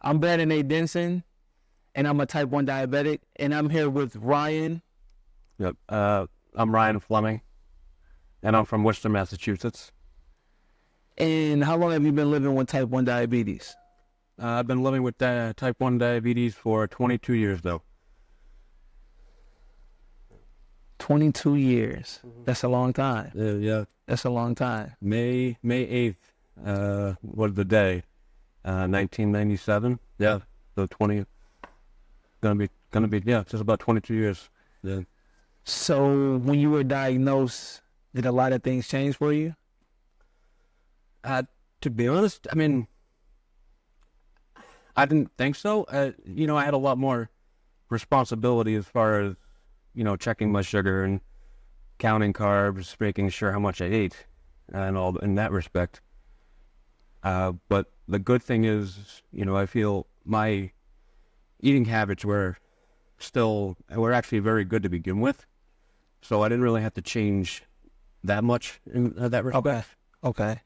I'm Brandon A. Denson, and I'm a type 1 diabetic, and I'm here with Ryan. Yep. I'm Ryan Fleming, and I'm from Worcester, Massachusetts. And how long have you been living with type 1 diabetes? I've been living with type 1 diabetes for 22 years, though. 22 years. That's a long time. Yeah. That's a long time. May 8th was the day, 1997. Yeah, so 20, gonna be, yeah, just about 22 years. Yeah. So when you were diagnosed, did a lot of things change for you? To be honest, I mean, I didn't think so. I had a lot more responsibility as far as, checking my sugar and counting carbs, making sure how much I ate, and all in that respect. But the good thing is, I feel my eating habits were actually very good to begin with. So I didn't really have to change that much in that respect. Okay.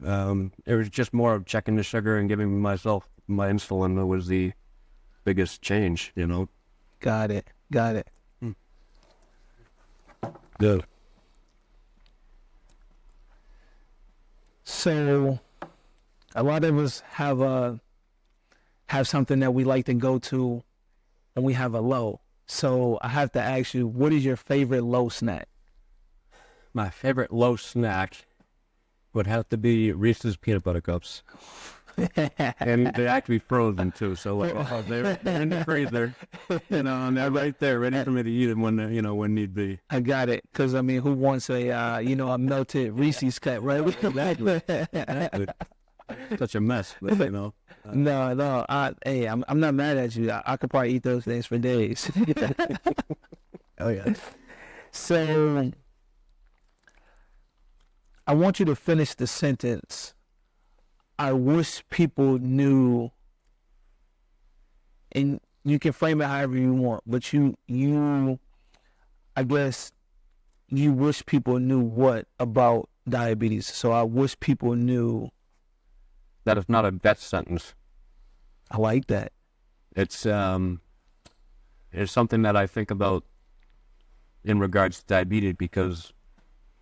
It was just more of checking the sugar and giving myself my insulin that was the biggest change, Got it. Good. So a lot of us have something that we like to go to when we have a low. So I have to ask you, what is your favorite low snack? My favorite low snack would have to be Reese's peanut butter cups. And they're actually frozen too, so they're in the freezer, and they're right there, ready for me to eat them when when need be. I got it, because who wants a melted Reese's cut, right? Exactly. Such a mess, but No. I'm not mad at you. I could probably eat those things for days. Oh yeah. So I want you to finish the sentence. I wish people knew, and you can frame it however you want, but I guess you wish people knew what about diabetes. So I wish people knew. That is not a death sentence. I like that. It's something that I think about in regards to diabetes, because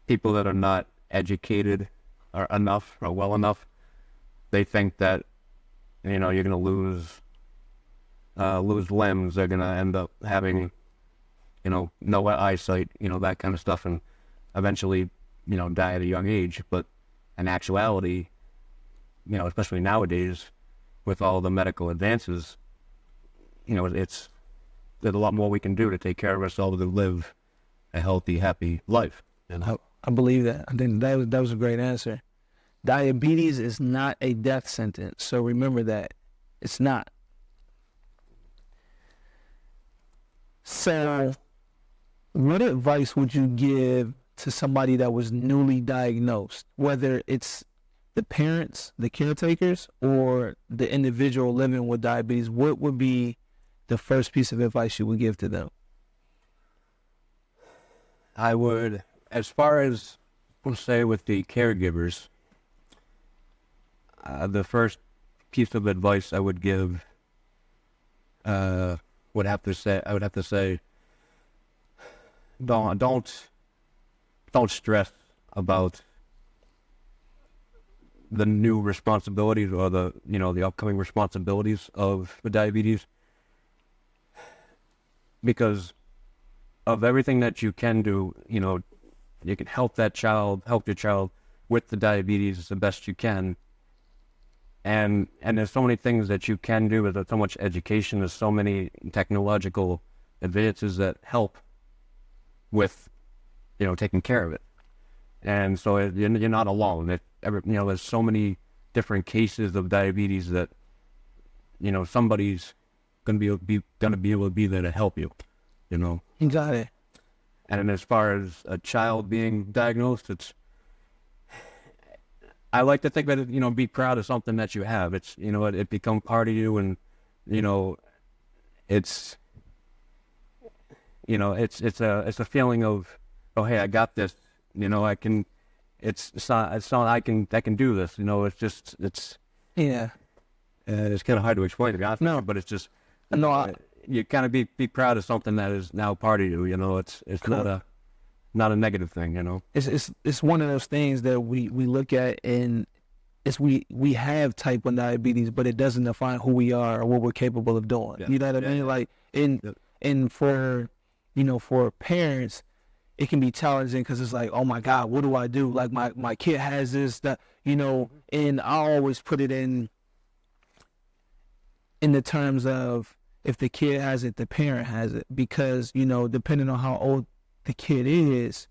people that are not educated or well enough, they think that, you're going to lose limbs. They're going to end up having, no eyesight, that kind of stuff, and eventually, die at a young age. But in actuality, especially nowadays, with all the medical advances, there's a lot more we can do to take care of ourselves and live a healthy, happy life. I believe that. I think that was a great answer. Diabetes is not a death sentence, so remember that. It's not. So, what advice would you give to somebody that was newly diagnosed, whether it's the parents, the caretakers, or the individual living with diabetes? What would be the first piece of advice you would give to them? I would, as far as, we'll say, with the caregivers, the first piece of advice I would give would have to say, don't stress about the new responsibilities or the upcoming responsibilities of the diabetes, because of everything that you can do. You can help your child with the diabetes the best you can. And there's so many things that you can do. There's so much education. There's so many technological advances that help with, taking care of it. And so you're not alone. There's so many different cases of diabetes that, somebody's gonna be able to be there to help you. You got it. And as far as a child being diagnosed, I like to think that, be proud of something that you have. It's, it become part of you, and, it's a feeling of, oh, hey, I got this, I can, I can do this, it's Yeah. And it's kind of hard to explain, to be honest with No. you, but it's just, No, you kind of be proud of something that is now part of you. You know, it's not a negative thing. You know, it's one of those things that we look at, and it's we have type 1 diabetes, but it doesn't define who we are or what we're capable of doing. Yeah. You know what I mean? Like, and for, for parents, it can be challenging because it's like, oh my God, what do I do? Like my kid has this, that, and I always put it in the terms of, if the kid has it, the parent has it, because, depending on how old the kid is,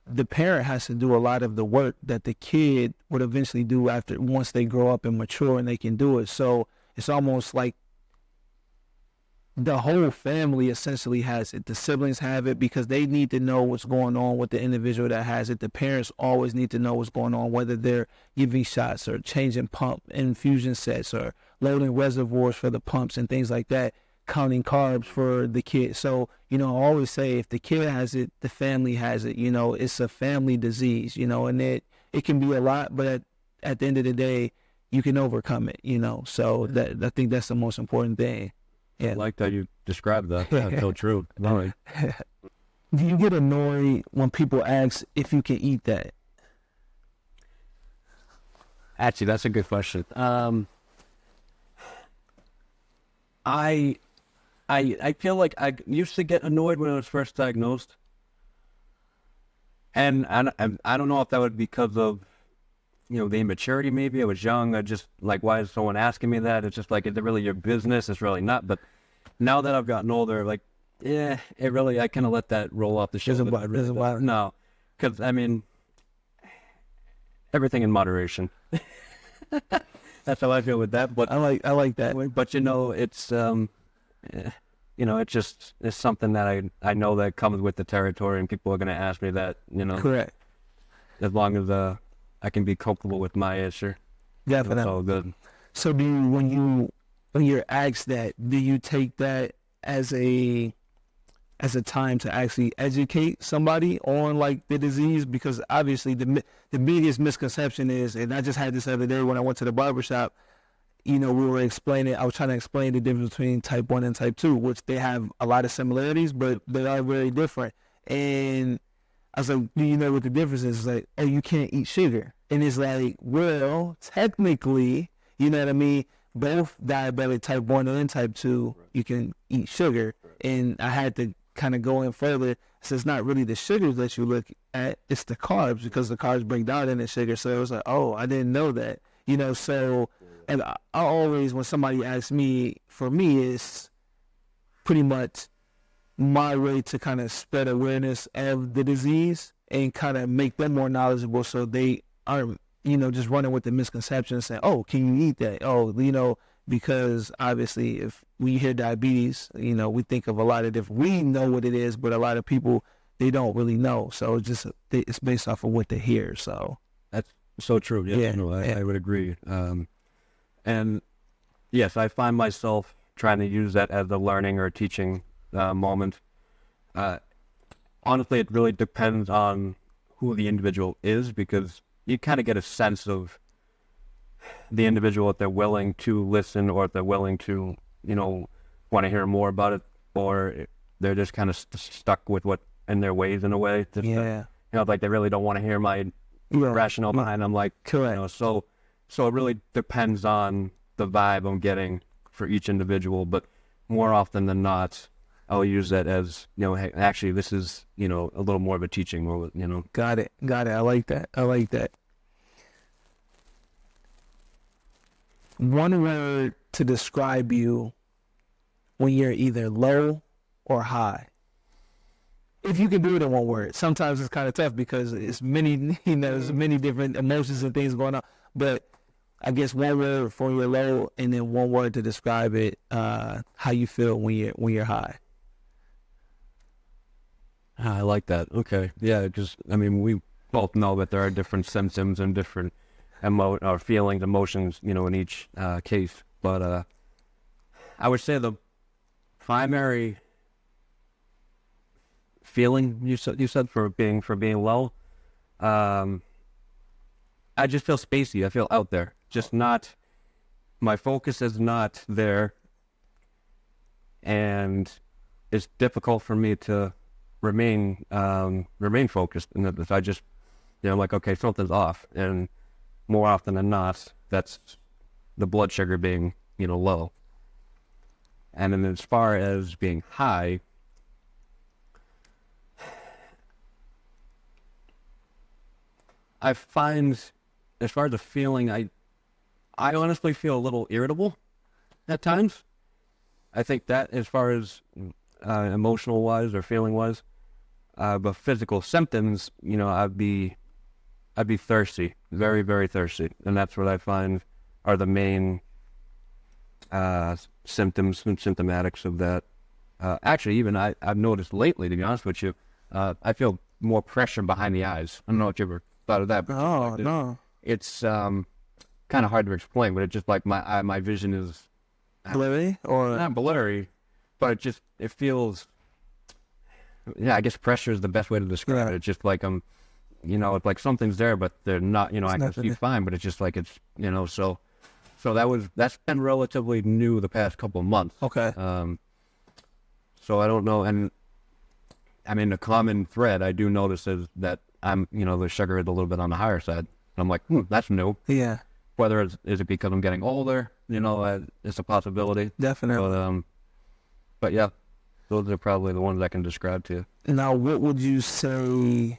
the parent has to do a lot of the work that the kid would eventually do once they grow up and mature and they can do it. So it's almost like the whole family essentially has it. The siblings have it because they need to know what's going on with the individual that has it. The parents always need to know what's going on, whether they're giving shots or changing pump infusion sets or loading reservoirs for the pumps and things like that, counting carbs for the kid. So, I always say, if the kid has it, the family has it. It's a family disease, and it can be a lot, but at the end of the day, you can overcome it, So that, I think that's the most important thing. Yeah. I like that you described that. That's so true. Right. Do you get annoyed when people ask if you can eat that? Actually, that's a good question. I feel like I used to get annoyed when I was first diagnosed, and I don't know if that was because of, the immaturity. Maybe I was young. I just like, why is someone asking me that? It's just like, is it really your business? It's really not. But now that I've gotten older, like, yeah, I kind of let that roll off the shoulders. No, because I mean, everything in moderation. That's how I feel with that. But I like that. But it's it's something that I know that comes with the territory, and people are going to ask me that. Correct. As long as I can be comfortable with my answer. Definitely. It's all good. So do you, when you're asked that, do you take that as a time to actually educate somebody on like the disease? Because obviously the biggest misconception is, and I just had this the other day when I went to the barbershop, I was trying to explain the difference between type 1 and type 2, which they have a lot of similarities, but they are very different. And I was like, do you know what the difference is? It's like, oh, you can't eat sugar. And it's like, well, technically, you know what I mean? Both diabetic type 1 and type 2, you can eat sugar. And I had to kind of go in further. So it's not really the sugars that you look at, it's the carbs, because the carbs break down into sugar. So it was like, oh, I didn't know that. So, and I always, when somebody asks me, for me, it's pretty much my way to kind of spread awareness of the disease and kind of make them more knowledgeable, so they aren't, just running with the misconceptions saying, oh, can you eat that? Oh, because obviously if we hear diabetes, we think of a lot of different, we know what it is, but a lot of people, they don't really know. So it's based off of what they hear. So that's so true. Yes, I would agree. And yes, I find myself trying to use that as a learning or teaching moment. Honestly, it really depends on who the individual is, because you kind of get a sense of the individual, if they're willing to listen, or if they're willing to, want to hear more about it, or they're just kind of stuck with what in their ways in a way. Like they really don't want to hear my rationale behind. I'm like, correct. So it really depends on the vibe I'm getting for each individual, but more often than not, I'll use that as, hey, actually, this is, a little more of a teaching moment, Got it. I like that. One word to describe you when you're either low or high. If you can do it in one word. Sometimes it's kind of tough because it's many, there's many different emotions and things going on. But I guess one word for your low, and then one word to describe it, how you feel when you're high. I like that. Okay. Yeah, because, we both know that there are different symptoms and different feelings, emotions, in each case. But I would say the primary feeling you said for being low, I just feel spacey. I feel out there. Just not my focus is not there, and it's difficult for me to remain focused. And if I just, I'm like, okay, something's off, and more often than not, that's the blood sugar being, low. And then as far as being high, I find, as far as the feeling, I honestly feel a little irritable at times. I think that as far as emotional wise or feeling wise, but physical symptoms, I'd be thirsty, very, very thirsty, and that's what I find are the main symptoms and symptomatics of that. Actually, even I've noticed lately, to be honest with you, I feel more pressure behind the eyes. I don't know if you ever thought of that. But Oh, no. it's kind of hard to explain, but it's just like my vision is Blurry or? not blurry, but it feels. Yeah, I guess pressure is the best way to describe it. It's just like it's like something's there, but they're not. I can see fine, but it's just like it's. So that's been relatively new the past couple of months. Okay. So I don't know, and I mean the common thread I do notice is that I'm, the sugar is a little bit on the higher side. And I'm like, that's new. Yeah. Whether is it because I'm getting older, it's a possibility. Definitely. But yeah, those are probably the ones I can describe to you. Now, what would you say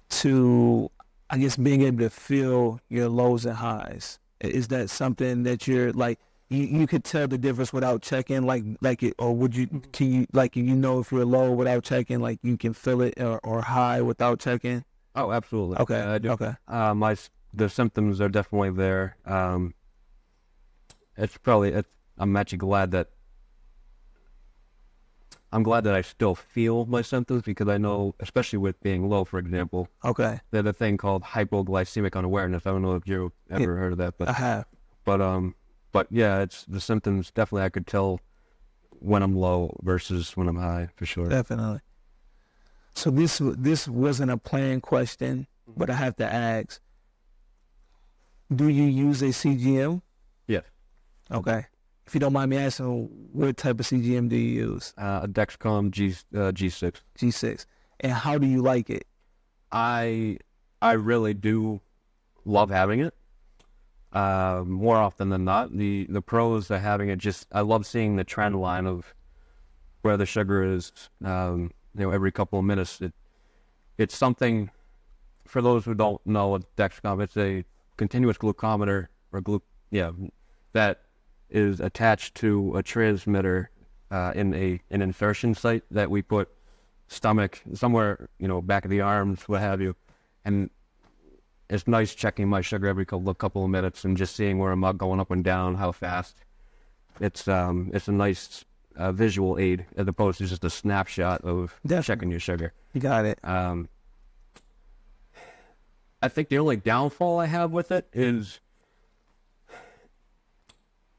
to, I guess, being able to feel your lows and highs? Is that something that you're like, you could tell the difference without checking, like it, or can you, like, if you're low without checking, like you can feel it, or high without checking? Oh, absolutely. Okay. I do. Okay. The symptoms are definitely there. I'm actually glad that I still feel my symptoms, because I know, especially with being low, for example, Okay. there's a thing called hypoglycemic unawareness. I don't know if you ever heard of that, but I have. But yeah, it's the symptoms. Definitely, I could tell when I'm low versus when I'm high, for sure. Definitely. So this wasn't a planned question, but I have to ask: do you use a CGM? Yes. Okay. If you don't mind me asking, what type of CGM do you use? A Dexcom G6. G6. And how do you like it? I really do love having it. More often than not, the pros of having it, I love seeing the trend line of where the sugar is. Every couple of minutes. It's something, for those who don't know what Dexcom, it's a continuous glucometer that is attached to a transmitter in an insertion site that we put stomach somewhere, back of the arms, what have you, and it's nice checking my sugar every couple of minutes and just seeing where I'm going up and down, how fast. It's a nice visual aid as opposed to just a snapshot of checking your sugar. You got it. I think the only downfall I have with it is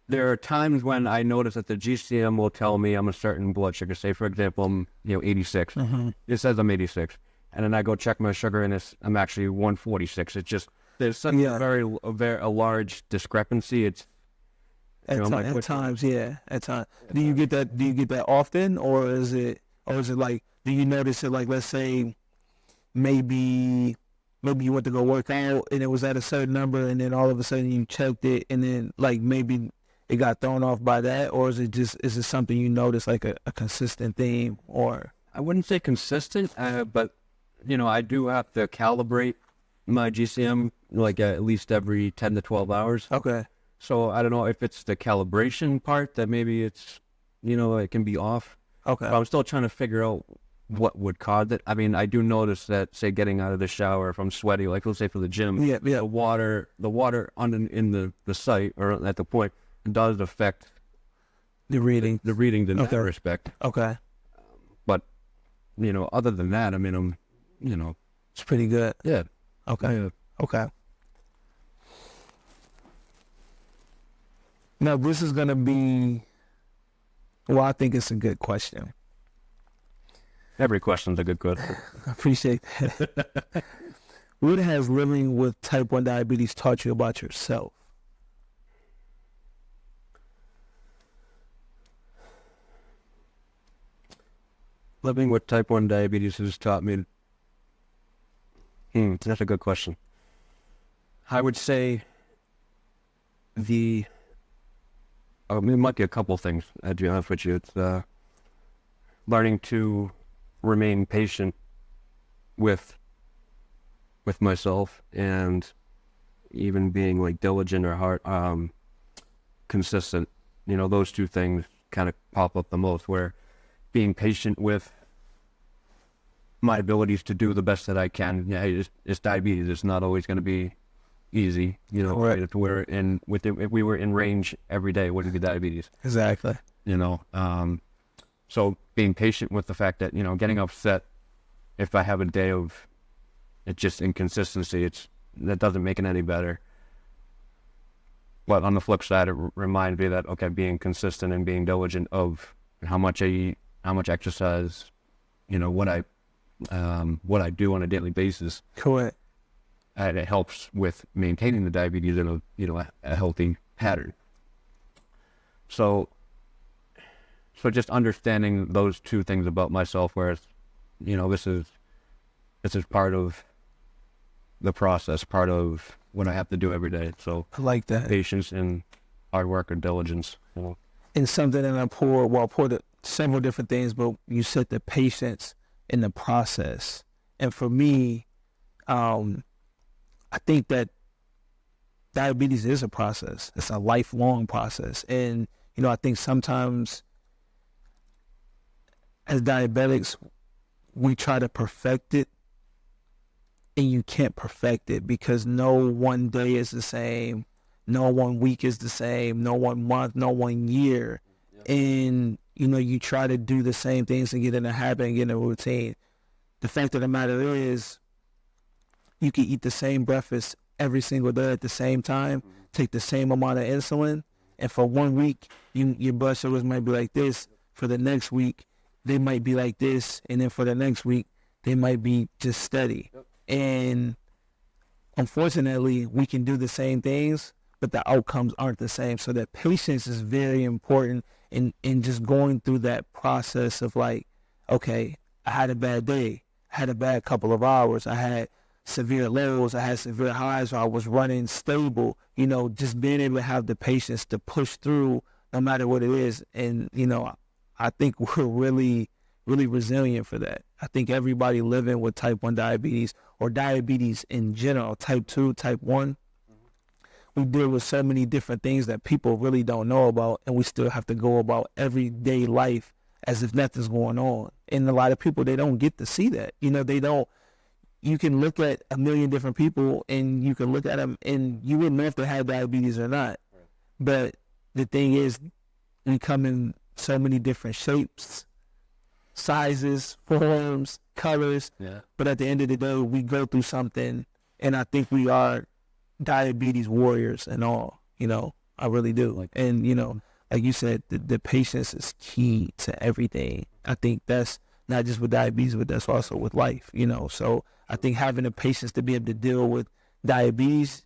there are times when I notice that the GCM will tell me I'm a certain blood sugar. Say, for example, I'm 86. Mm-hmm. It says I'm 86. And then I go check my sugar, and I'm actually 146. It's just, there's such a large discrepancy. It's at times. At times. Do you get that often, or is it like, do you notice it, like, let's say maybe you went to go work out and it was at a certain number, and then all of a sudden you checked it, and then like maybe it got thrown off by that, or is it something you notice, like a consistent theme? Or I wouldn't say consistent, but I do have to calibrate my GCM like at least every 10 to 12 hours. Okay. So I don't know if it's the calibration part that maybe it's, it can be off. Okay. But I'm still trying to figure out what would cause it. I mean, I do notice that, say, getting out of the shower, if I'm sweaty, like let's say for the gym, the water in the site or at the point does affect the reading in that respect. Okay. But, other than that, I mean, it's pretty good. Yeah. Okay. Yeah. Okay. Now, this is going to be, I think it's a good question. Every question's a good question. I appreciate that. What has living with type 1 diabetes taught you about yourself? Living with type 1 diabetes has taught me. That's a good question. I would say it might be a couple things, to be honest with you. It's learning to remain patient with myself, and even being like diligent or consistent. Those two things kind of pop up the most, where being patient with my abilities to do the best that I can. Yeah, it's diabetes. It's not always going to be easy. Right. If we were in range every day, it wouldn't be diabetes. Exactly. So being patient with the fact that, getting upset if I have a day of it's just inconsistency, that doesn't make it any better. But on the flip side, it reminds me that, okay, being consistent and being diligent of how much I eat, how much exercise, what I do on a daily basis. Correct. And it helps with maintaining the diabetes in a healthy pattern. So just understanding those two things about myself, where this is part of the process, part of what I have to do every day. So I like that. Patience and hard work or diligence. And something that I poured several different things, but you said the patience in the process. And for me, I think that diabetes is a process. It's a lifelong process. And, I think sometimes as diabetics, we try to perfect it, and you can't perfect it, because no one day is the same, no 1 week is the same, no 1 month, no 1 year. And, you try to do the same things and get in a habit and get in a routine. The fact of the matter is, you can eat the same breakfast every single day at the same time, take the same amount of insulin, and for 1 week, your blood sugars might be like this. For the next week, they might be like this, and then for the next week, they might be just steady. And unfortunately, we can do the same things, but the outcomes aren't the same. So that patience is very important in just going through that process of like, okay, I had a bad day. I had a bad couple of hours. I had severe lows. I had severe highs. I was running stable. Just being able to have the patience to push through no matter what it is. And, I think we're really, really resilient for that. I think everybody living with type 1 diabetes, or diabetes in general, type 2, type 1, we deal with so many different things that people really don't know about, and we still have to go about everyday life as if nothing's going on. And a lot of people, they don't get to see that. They don't. You can look at a million different people, and you can look at them, and you wouldn't know if they have diabetes or not. Right. But the thing is, we come in so many different shapes, sizes, forms, colors. Yeah. But at the end of the day, we go through something, and I think we are diabetes warriors and all. I really do. And like you said, the patience is key to everything. I think that's not just with diabetes, but that's also with life. So I think having the patience to be able to deal with diabetes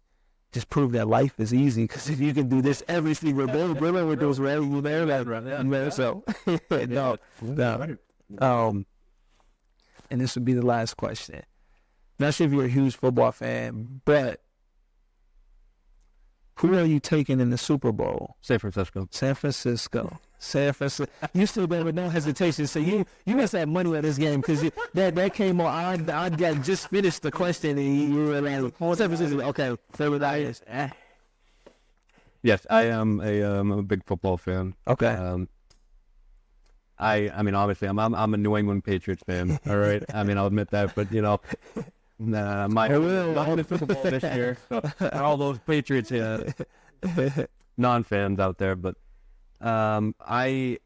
just prove that life is easy. Because if you can do this every single day, living with those regular so no. And this would be the last question. Not sure if you're a huge football fan, but who are you taking in the Super Bowl? San Francisco. You still there with no hesitation. So you must have money on this game, because that came on. I got just finished the question, and you were like, San Francisco. Okay, favorite Irish. Yes, I am a big football fan. Okay. I mean, obviously, I'm a New England Patriots fan. All right. I mean, I'll admit that, but my Super Bowl this year. So, all those Patriots non-fans out there, but I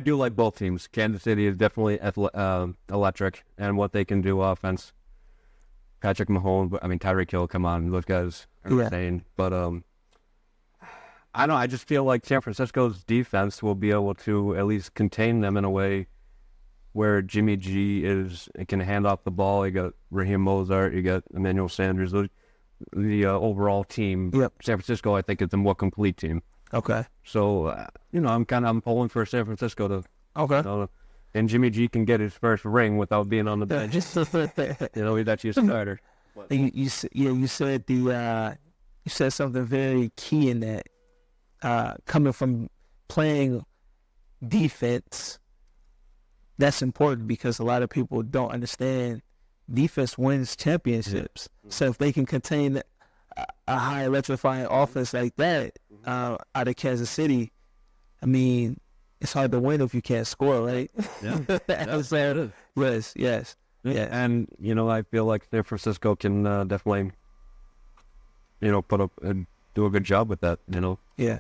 do like both teams. Kansas City is definitely electric, and what they can do offense. Patrick Mahomes, Tyreek Hill, come on, those guys are insane. But I don't know. I just feel like San Francisco's defense will be able to at least contain them in a way where Jimmy G can hand off the ball. You got Raheem Mozart, you got Emmanuel Sanders. The overall team, Yep. San Francisco, I think, is the more complete team. Okay. So, I'm pulling for San Francisco to, Okay. and Jimmy G can get his first ring without being on the bench. That's your starter. You said you said something very key in that. Coming from playing defense, that's important because a lot of people don't understand defense wins championships. So if they can contain a high electrifying offense like that out of Kansas City, I mean, it's hard to win if you can't score, right? Yeah. Yes. Yeah. And, I feel like San Francisco can definitely, put up and do a good job with that, Yeah.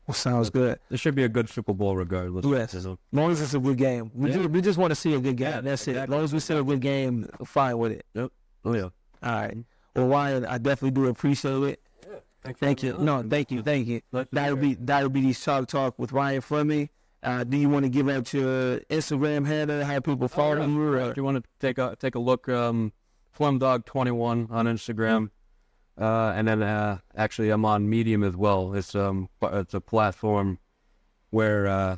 Well, sounds good. It should be a good Super Bowl regardless. Yes. As long as it's a good game. We just want to see a good game. Yeah, That's exactly. it. As long as we see a good game, fine with it. Yep. Oh, yeah. All right. Well, Ryan, I definitely do appreciate it. Yeah. Thank you. No, thank you. That'll be the Talk with Ryan Fleming. Do you want to give out your Instagram handle, how people follow you? Or? Do you want to take a look? Flemdog21 on Instagram, and then actually I'm on Medium as well. It's a platform where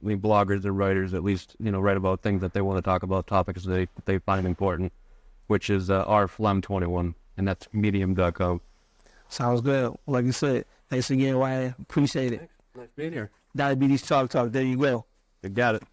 we bloggers and writers at least write about things that they want to talk about, topics they find important, which is rflem21, and that's medium.com. Sounds good. Like you said, thanks again, Ryan. Appreciate it. Nice being here. Diabetes Talk. There you go. You got it.